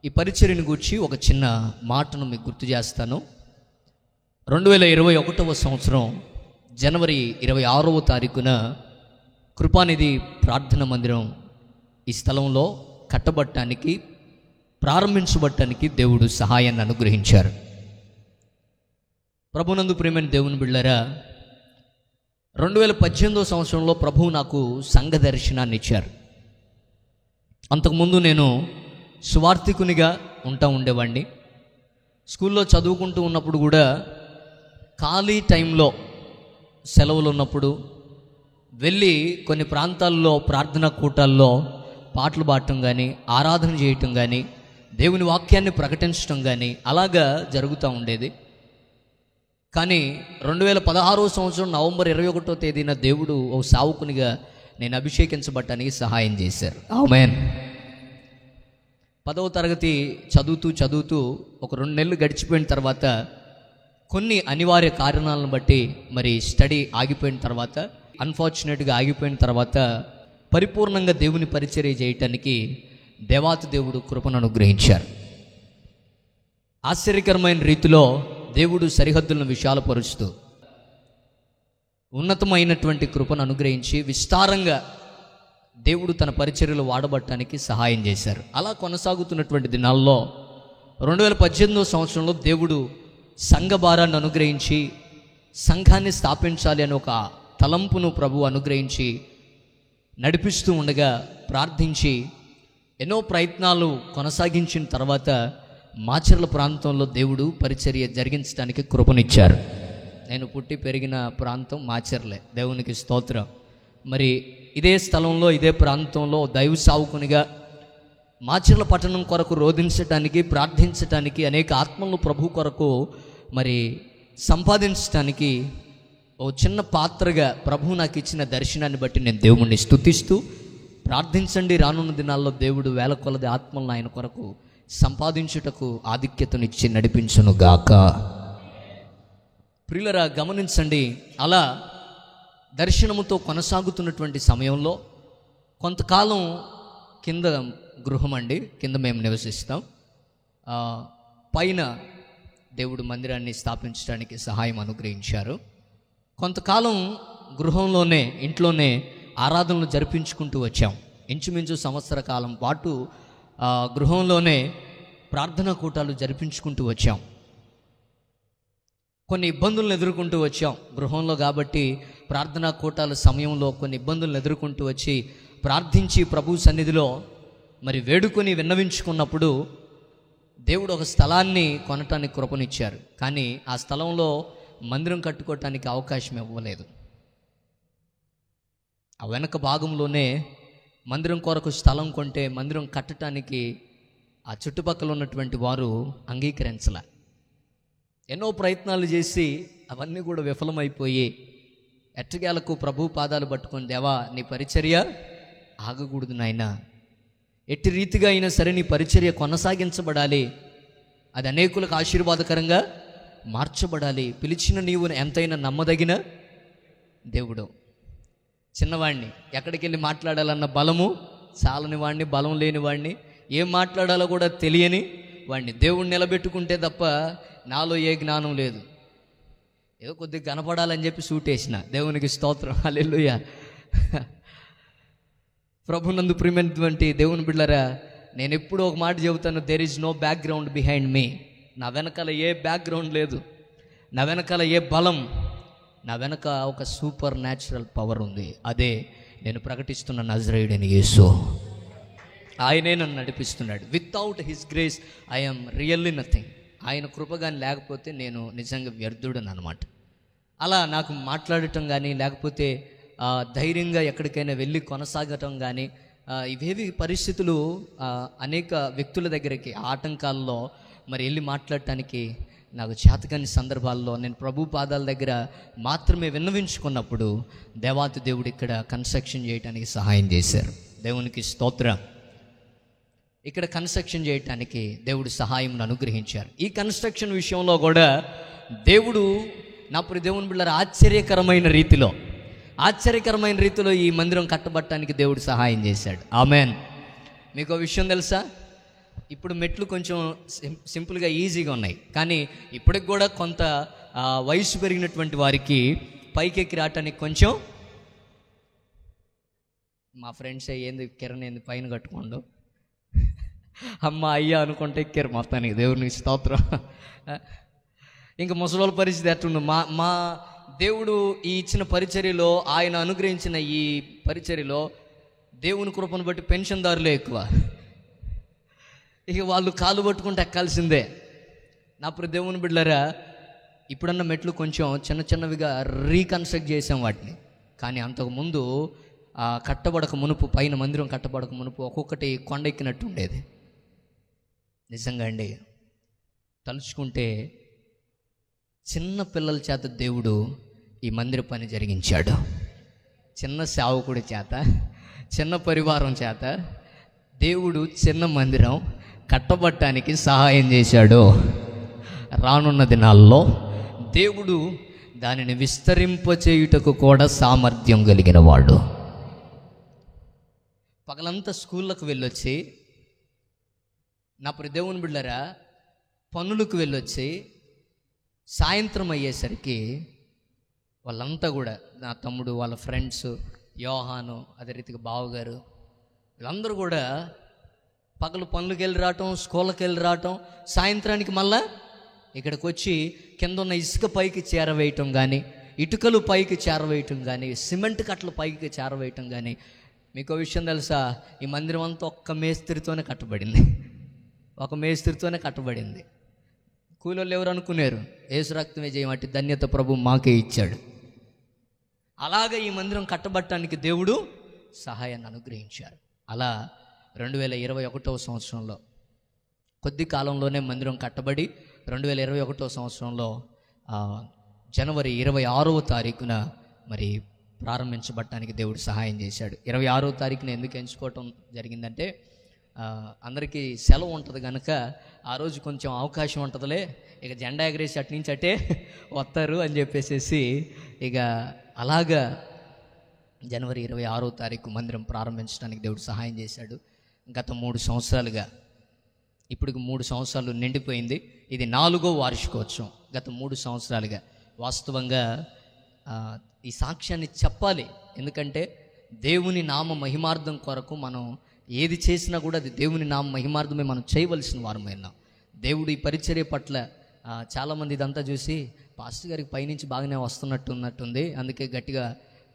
ఈ పరిచర్యను గూర్చి ఒక చిన్న మాటను మీకు గుర్తు చేస్తాను. 2021వ సంవత్సరం జనవరి 26వ తారీఖున కృపానిధి ప్రార్థన మందిరం ఈ స్థలంలో కట్టబట్టడానికి, ప్రారంభించబట్టడానికి దేవుడు సహాయాన్ని అనుగ్రహించారు. ప్రభునందు ప్రియమైన దేవుని బిడ్డలారా, 2018వ సంవత్సరంలో ప్రభువు నాకు సంఘ దర్శనాన్ని ఇచ్చారు. అంతకుముందు నేను సువార్థికునిగా ఉండేవాడిని. స్కూల్లో చదువుకుంటూ ఉన్నప్పుడు కూడా ఖాళీ టైంలో, సెలవులు ఉన్నప్పుడు వెళ్ళి కొన్ని ప్రాంతాల్లో ప్రార్థనా కూటాల్లో పాటలు పాడటం కానీ, ఆరాధన చేయటం కానీ, దేవుని వాక్యాన్ని ప్రకటించడం కానీ అలాగా జరుగుతూ ఉండేది. కానీ 2016వ సంవత్సరం నవంబర్ 21వ తేదీన దేవుడు ఓ సావుకునిగా నేను అభిషేకించబట్టడానికి సహాయం చేశారు. ఆమేన్. 10వ తరగతి చదువుతూ ఒక 2 నెలలు గడిచిపోయిన తర్వాత కొన్ని అనివార్య కారణాలను బట్టి మరి స్టడీ ఆగిపోయిన తర్వాత, అన్ఫార్చునేట్గా ఆగిపోయిన తర్వాత పరిపూర్ణంగా దేవుని పరిచర్య చేయటానికి దేవాతి దేవుడు కృపను అనుగ్రహించారు. ఆశ్చర్యకరమైన రీతిలో దేవుడు సరిహద్దులను విశాలపరుస్తూ ఉన్నతమైనటువంటి కృపను అనుగ్రహించి విస్తారంగా దేవుడు తన పరిచర్యలు వాడబట్టడానికి సహాయం చేశారు. అలా కొనసాగుతున్నటువంటి దినాల్లో 2018వ సంవత్సరంలో దేవుడు సంఘ భారాన్ని అనుగ్రహించి సంఘాన్ని స్థాపించాలి అని ఒక తలంపును ప్రభు అనుగ్రహించి నడిపిస్తూ ఉండగా, ప్రార్థించి ఎన్నో ప్రయత్నాలు కొనసాగించిన తర్వాత మాచర్ల ప్రాంతంలో దేవుడు పరిచర్య జరిగించడానికి కృపనిచ్చారు. నేను పుట్టి పెరిగిన ప్రాంతం మాచర్లే. దేవునికి స్తోత్రం. మరి ఇదే స్థలంలో, ఇదే ప్రాంతంలో దైవ సావుకునిగా మాచర్ల పట్టణం కొరకు రోధించటానికి, ప్రార్థించటానికి, అనేక ఆత్మలను ప్రభు కొరకు మరి సంపాదించటానికి ఓ చిన్న పాత్రగా ప్రభు నాకు ఇచ్చిన దర్శనాన్ని బట్టి నేను దేవుణ్ణి స్తుతిస్తూ ప్రార్థించండి. రానున్న దినాల్లో దేవుడు వేల కొలది ఆత్మలను ఆయన కొరకు సంపాదించుటకు ఆధిక్యతనిచ్చి నడిపించును గాక. ప్రియులరా, గమనించండి. అలా దర్శనముతో కొనసాగుతున్నటువంటి సమయంలో కొంతకాలం కింద గృహం అండి, కింద మేము నివసిస్తాం. పైన దేవుడు మందిరాన్ని స్థాపించడానికి సహాయం అనుగ్రహించారు. కొంతకాలం గృహంలోనే, ఇంట్లోనే ఆరాధనలు జరిపించుకుంటూ వచ్చాం. ఇంచుమించు సంవత్సర కాలం పాటు గృహంలోనే ప్రార్థనా కూటాలు జరిపించుకుంటూ వచ్చాం. కొన్ని ఇబ్బందులను ఎదుర్కొంటూ వచ్చాం గృహంలో కాబట్టి. ప్రార్థనా కూటాల సమయంలో కొన్ని ఇబ్బందులను ఎదుర్కొంటూ వచ్చి ప్రార్థించి ప్రభు సన్నిధిలో మరి వేడుకొని విన్నవించుకున్నప్పుడు దేవుడు ఒక స్థలాన్ని కొనటానికి కృపనిచ్చారు. కానీ ఆ స్థలంలో మందిరం కట్టుకోవటానికి అవకాశం ఇవ్వలేదు. ఆ వెనక భాగంలోనే మందిరం కొరకు స్థలం కొంటే మందిరం కట్టడానికి ఆ చుట్టుపక్కల ఉన్నటువంటి వారు అంగీకరించలే. ఎన్నో ప్రయత్నాలు చేసి అవన్నీ కూడా విఫలమైపోయి ఎట్టగేలకు ప్రభు పాదాలు పట్టుకొని, దేవా నీ పరిచర్య ఆగకూడదు నాయనా, ఎట్టి రీతిగా అయినా సరే నీ పరిచర్య కొనసాగించబడాలి, అది అనేకులకు ఆశీర్వాదకరంగా మార్చబడాలి. పిలిచిన నీవు ఎంతైనా నమ్మదగిన దేవుడు. చిన్నవాడిని, ఎక్కడికి వెళ్ళి మాట్లాడాలన్న బలము చాలని వాడిని, బలం లేని వాడిని, ఏం మాట్లాడాలో కూడా తెలియని వాడిని. దేవుణ్ణి నిలబెట్టుకుంటే తప్ప నాలో ఏ జ్ఞానం లేదు. ఏదో కొద్దిగా కనపడాలని చెప్పి సూటేసిన. దేవునికి స్తోత్రం, హల్లెలూయా. ప్రభునందు ప్రియమైనటువంటి దేవుని బిడ్డలారా, నేను ఎప్పుడూ ఒక మాట చెబుతాను, there is no background behind me. నా వెనకాల ఏ బ్యాక్గ్రౌండ్ లేదు, నా వెనకాల ఏ బలం, నా వెనక ఒక సూపర్ న్యాచురల్ పవర్ ఉంది. అదే నేను ప్రకటిస్తున్న నజరేయుడైన యేసు. ఆయనే నన్ను నడిపిస్తున్నాడు. Without his grace I'm really nothing. ఆయన కృపగాని లేకపోతే నేను నిజంగా వ్యర్థుడని అనమాట. అలా నాకు మాట్లాడటం కానీ, లేకపోతే ధైర్యంగా ఎక్కడికైనా వెళ్ళి కొనసాగటం కానీ, ఇవేవి పరిస్థితులు అనేక వ్యక్తుల దగ్గరికి ఆటంకాల్లో మరి వెళ్ళి మాట్లాడటానికి నాకు చేతకాని సందర్భాల్లో నేను ప్రభు పాదాల దగ్గర మాత్రమే విన్నవించుకున్నప్పుడు దేవాతి దేవుడు ఇక్కడ కన్స్ట్రక్షన్ చేయడానికి సహాయం చేశారు. దేవునికి స్తోత్రం. ఇక్కడ కన్స్ట్రక్షన్ చేయటానికి దేవుడు సహాయం అనుగ్రహించారు. ఈ కన్స్ట్రక్షన్ విషయంలో కూడా దేవుడు నా ప్రియ దేవుని బిడ్డలారా ఆశ్చర్యకరమైన రీతిలో ఈ మందిరం కట్టబట్టడానికి దేవుడు సహాయం చేశాడు. ఆమెన్. మీకు విషయం తెలుసా? ఇప్పుడు మెట్లు కొంచెం సింపుల్గా ఈజీగా ఉన్నాయి, కానీ ఇప్పటికి కూడా కొంత వయసు పెరిగినటువంటి వారికి పైకెక్కి రావటానికి కొంచెం. మా ఫ్రెండ్స్ ఏంది కిరణ్ ఏంది పైన కట్టుకోండు అమ్మ అయ్యా అనుకుంటే ఎక్కారు మొత్తానికి, దేవునికి స్తోత్రం. ఇంకా ముసలోళ్ళ పరిస్థితి ఎట్లుండు. మా దేవుడు ఈ ఇచ్చిన పరిచర్యలో, ఆయన అనుగ్రహించిన ఈ పరిచర్యలో దేవుని కృపను బట్టి పెన్షన్దారులే ఎక్కువ. ఇక వాళ్ళు కాలు పట్టుకుంటే ఎక్కాల్సిందే. నా ప్రియ దేవుని బిడ్డలారా, ఇప్పుడన్న మెట్లు కొంచెం చిన్న చిన్నవిగా రీకన్స్ట్రక్ట్ చేసాం వాటిని, కానీ అంతకుముందు కట్టబడక మునుపు, పైన మందిరం కట్టబడక మునుపు ఒక్కొక్కటి కొండ ఎక్కినట్టు ఉండేది. నిజంగా అండి, తలుచుకుంటే చిన్న పిల్లల చేత దేవుడు ఈ మందిర పని జరిగించాడు. చిన్న సేవకుడి చేత, చిన్న పరివారం చేత దేవుడు చిన్న మందిరం కట్టబట్టడానికి సహాయం చేశాడు. రానున్న దినాల్లో దేవుడు దానిని విస్తరింపచేయుటకు కూడా సామర్థ్యం కలిగిన వాడు. పగలంతా స్కూళ్ళకు వెళ్ళొచ్చి, నా ప్రియ దేవుని బిడ్డలారా, పనులకు వెళ్ళొచ్చి సాయంత్రం అయ్యేసరికి వాళ్ళంతా కూడా, నా తమ్ముడు, వాళ్ళ ఫ్రెండ్స్, యోహాను, అదే రీతిగా బావగారు, వీళ్ళందరూ కూడా పగలు పనులకు వెళ్ళి రావటం, స్కూళ్ళకి వెళ్ళి రావటం, సాయంత్రానికి మళ్ళా ఇక్కడికి వచ్చి కింద ఉన్న ఇసుక పైకి చేరవేయటం కానీ, ఇటుకలు పైకి చేరవేయటం కానీ, సిమెంట్ కట్టలు పైకి చేరవేయటం కానీ. మీకు విషయం తెలుసా, ఈ మందిరం అంతా ఒక్క మేస్త్రితోనే కట్టబడింది, ఒక మేస్త్రితోనే కట్టబడింది. కూలోళ్ళు ఎవరు అనుకున్నారు? యేసు రక్తమే చేయమట్టి ధన్యత ప్రభు మాకే ఇచ్చాడు. అలాగే ఈ మందిరం కట్టబట్టడానికి దేవుడు సహాయాన్ని అనుగ్రహించారు. అలా 2021వ సంవత్సరంలో, కొద్ది కాలంలోనే మందిరం కట్టబడి 2021వ సంవత్సరంలో జనవరి 26వ తారీఖున మరి ప్రారంభించబడటానికి దేవుడు సహాయం చేశాడు. 26వ తారీఖున ఎందుకు ఎంచుకోవటం జరిగిందంటే, అందరికీ సెలవు ఉంటుంది కనుక ఆ రోజు కొంచెం అవకాశం ఉంటుందిలే, ఇక జెండా ఎగరేసి అటు నుంచి అటే వస్తారు అని చెప్పేసి ఇక అలాగా జనవరి 26వ తారీఖు మందిరం ప్రారంభించడానికి దేవుడు సహాయం చేశాడు. గత 3 సంవత్సరాలుగా, ఇప్పుడు 3 సంవత్సరాలు నిండిపోయింది. ఇది 4వ వార్షికోత్సవం. గత 3 సంవత్సరాలుగా వాస్తవంగా ఈ సాక్ష్యాన్ని చెప్పాలి, ఎందుకంటే దేవుని నామ మహిమార్థం కొరకు మనం ఏది చేసినా కూడా అది దేవుని నామ మహిమార్థమే మనం చేయవలసిన వారమైనా. దేవుడు ఈ పరిచర్య పట్ల చాలామంది ఇదంతా చూసి, పాస్టర్ గారికి పైనుంచి బాగానే వస్తున్నట్టుంది, అందుకే గట్టిగా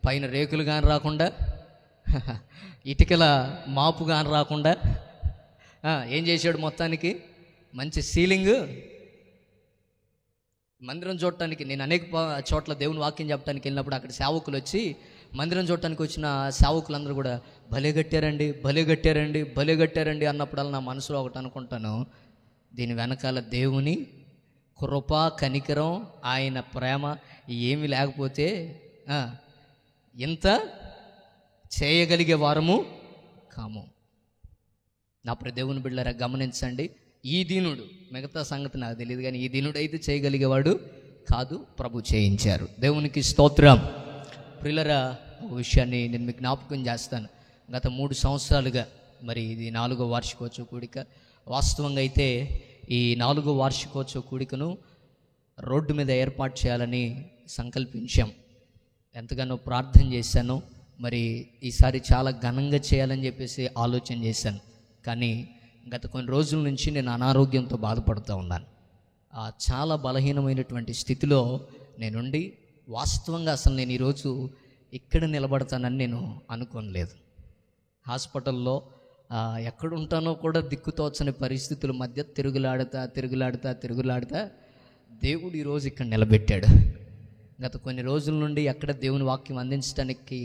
పైన రేకులు కానీ రాకుండా, ఇటుకల మాపు కానీ రాకుండా ఏం చేశాడు, మొత్తానికి మంచి సీలింగ్. మందిరం చూడటానికి నేను అనేక చోట్ల దేవుని వాక్యం చెప్పడానికి వెళ్ళినప్పుడు అక్కడ సేవకులు వచ్చి, మందిరం చూడటానికి వచ్చిన సేవకులందరూ కూడా భలే కట్టారండి, భలే కట్టారండి, భలే కట్టారండి అన్నప్పుడల్లా నా మనసులో ఒకటి అనుకుంటాను, దీని వెనకాల దేవుని కృప, కనికరం, ఆయన ప్రేమ ఏమీ లేకపోతే ఇంత చేయగలిగే వారము కాము. నా ప్రియ దేవుని బిడ్డలారా, గమనించండి, ఈ దీనుడు, మిగతా సంగతి నాకు తెలియదు కానీ ఈ దీనుడు అయితే చేయగలిగేవాడు కాదు, ప్రభు చేయించారు. దేవునికి స్తోత్రం. ప్రియులరా, ఒక విషయాన్ని నేను మీకు జ్ఞాపకం చేస్తాను. గత 3 సంవత్సరాలుగా మరి ఇది 4వ వార్షికోత్సవ కూడిక. వాస్తవంగా అయితే ఈ 4వ వార్షికోత్సవ కూడికను రోడ్డు మీద ఏర్పాటు చేయాలని సంకల్పించాం. ఎంతగానో ప్రార్థన చేశాను. మరి ఈసారి చాలా ఘనంగా చేయాలని చెప్పేసి ఆలోచన చేశాను. కానీ గత కొన్ని రోజుల నుంచి నేను అనారోగ్యంతో బాధపడుతూ ఉన్నాను. చాలా బలహీనమైనటువంటి స్థితిలో నేనుండి, వాస్తవంగా అసలు నేను ఈరోజు ఇక్కడ నిలబడతానని నేను అనుకోలేదు. హాస్పిటల్లో ఎక్కడుంటానో కూడా దిక్కుతోచని పరిస్థితుల మధ్య తిరుగులాడుతా దేవుడు ఈరోజు ఇక్కడ నిలబెట్టాడు. గత కొన్ని రోజుల నుండి ఎక్కడ దేవుని వాక్యం అందించడానికి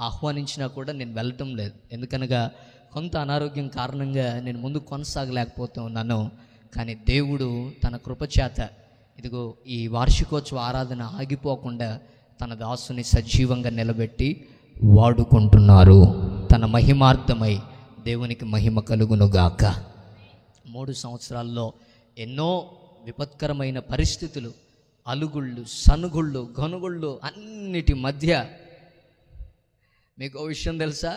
ఆహ్వానించినా కూడా నేను వెళ్ళటం లేదు. ఎందుకనగా కొంత అనారోగ్యం కారణంగా నేను ముందు కొనసాగలేకపోతూ ఉన్నాను. కానీ దేవుడు తన కృపచేత ఇదిగో ఈ వార్షికోత్సవ ఆరాధన ఆగిపోకుండా తన దాసుని సజీవంగా నిలబెట్టి వాడుకుంటున్నారు. తన మహిమార్థమై దేవునికి మహిమ కలుగునుగాక. 3 సంవత్సరాల్లో ఎన్నో విపత్కరమైన పరిస్థితులు, అలుగుళ్ళు, సనుగుళ్ళు, గనుగుళ్ళు అన్నిటి మధ్య మీకు ఓ విషయం తెలుసా,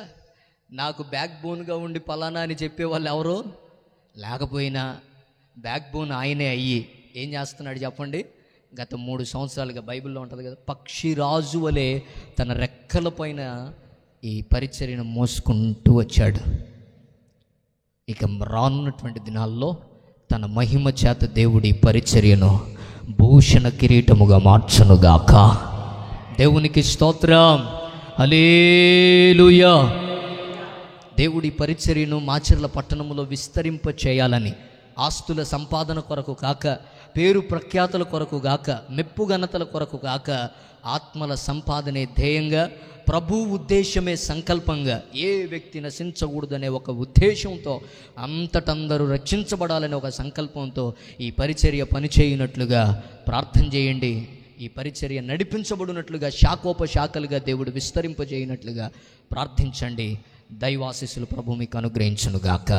నాకు బ్యాక్ బోన్గా ఉండి పలానా అని చెప్పేవాళ్ళు ఎవరో లేకపోయినా బ్యాక్ బోన్ ఆయనే అయ్యి ఏం చేస్తున్నాడు చెప్పండి? గత 3 సంవత్సరాలుగా బైబిల్లో ఉంటుంది కదా, పక్షిరాజు వలె తన రెక్కల పైన ఈ పరిచర్యను మోసుకుంటూ వచ్చాడు. ఇక రానున్నటువంటి దినాల్లో తన మహిమ చేత దేవుడి పరిచర్యను భూషణ కిరీటముగా మార్చునుగాక. దేవునికి స్తోత్రం, హల్లెలూయా. దేవుడి పరిచర్యను మాచర్ల పట్టణములో విస్తరింప చేయాలని, ఆస్తుల సంపాదన కొరకు కాక, పేరు ప్రఖ్యాతుల కొరకు గాక, మెప్పు ఘనతల కొరకు కాక, ఆత్మల సంపాదనే ధ్యేయంగా, ప్రభు ఉద్దేశమే సంకల్పంగా, ఏ వ్యక్తి నశించకూడదనే ఒక ఉద్దేశంతో, అంతటందరూ రక్షించబడాలనే ఒక సంకల్పంతో ఈ పరిచర్య పనిచేయునట్లుగా ప్రార్థన చేయండి. ఈ పరిచర్య నడిపించబడినట్లుగా, శాఖోపశాఖలుగా దేవుడు విస్తరింపజేయనట్లుగా ప్రార్థించండి. దైవాశీస్సులు ప్రభు మీకు అనుగ్రహించునుగాక.